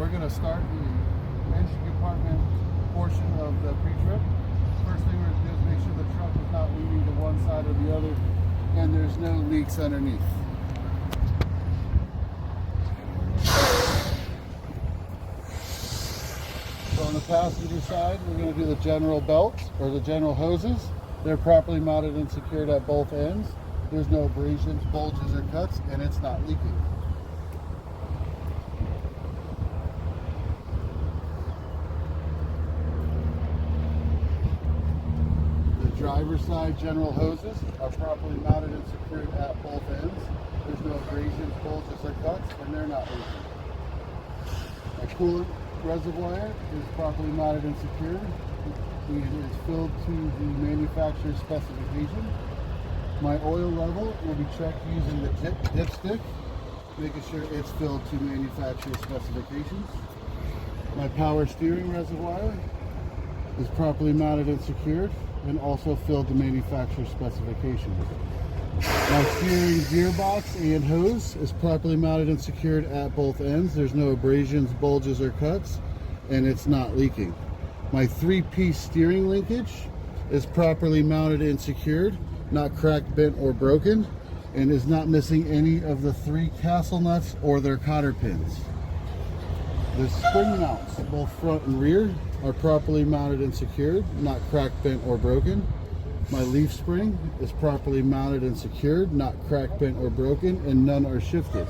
we're going to start the engine compartment portion of the pre-trip. First thing we're going to do is make sure the truck is not leaning to one side or the other and there's no leaks underneath. So on the passenger side, we're going to do the general belts or the general hoses. They're properly mounted and secured at both ends. There's no abrasions, bulges, or cuts, and it's not leaking. The driver's side general hoses are properly mounted and secured at both ends. There's no abrasions, bulges, or cuts, and they're not leaking. My coolant reservoir is properly mounted and secured. It is filled to the manufacturer's specification. My oil level will be checked using the dipstick, making sure it's filled to manufacturer's specifications. My power steering reservoir is properly mounted and secured and also filled to manufacturer's specifications. My steering gearbox and hose is properly mounted and secured at both ends. There's no abrasions, bulges, or cuts, and it's not leaking. My 3-piece steering linkage is properly mounted and secured, not cracked, bent, or broken, and is not missing any of the 3 castle nuts or their cotter pins. The spring mounts, both front and rear, are properly mounted and secured, not cracked, bent, or broken. My leaf spring is properly mounted and secured, not cracked, bent, or broken, and none are shifted.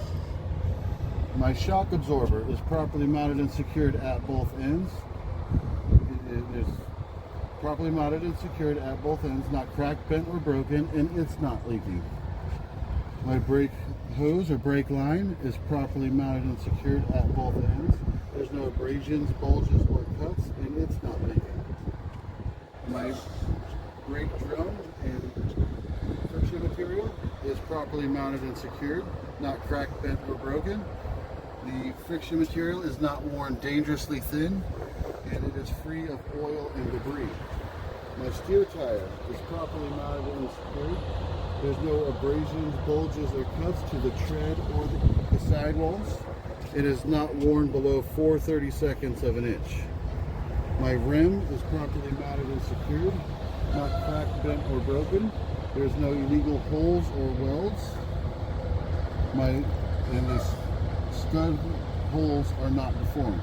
My shock absorber is properly mounted and secured at both ends. It is properly mounted and secured at both ends, not cracked, bent, or broken, and it's not leaking. My brake hose or brake line is properly mounted and secured at both ends. There's no abrasions, bulges, or cuts, and it's not leaking. My brake drum and friction material is properly mounted and secured, not cracked, bent, or broken. The friction material is not worn dangerously thin, and it is free of oil and debris. My steer tire is properly mounted and secured. There's no abrasions, bulges, or cuts to the tread or the sidewalls. It is not worn below 4/32 of an inch. My rim is properly mounted and secured, not cracked, bent, or broken. There's no illegal holes or welds. The stud holes are not deformed.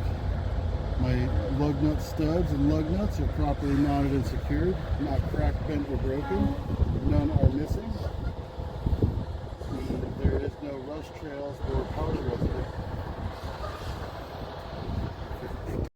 My lug nut studs and lug nuts are properly mounted and secured, not cracked, bent, or broken. None are missing. There is no rust trails or powder residue.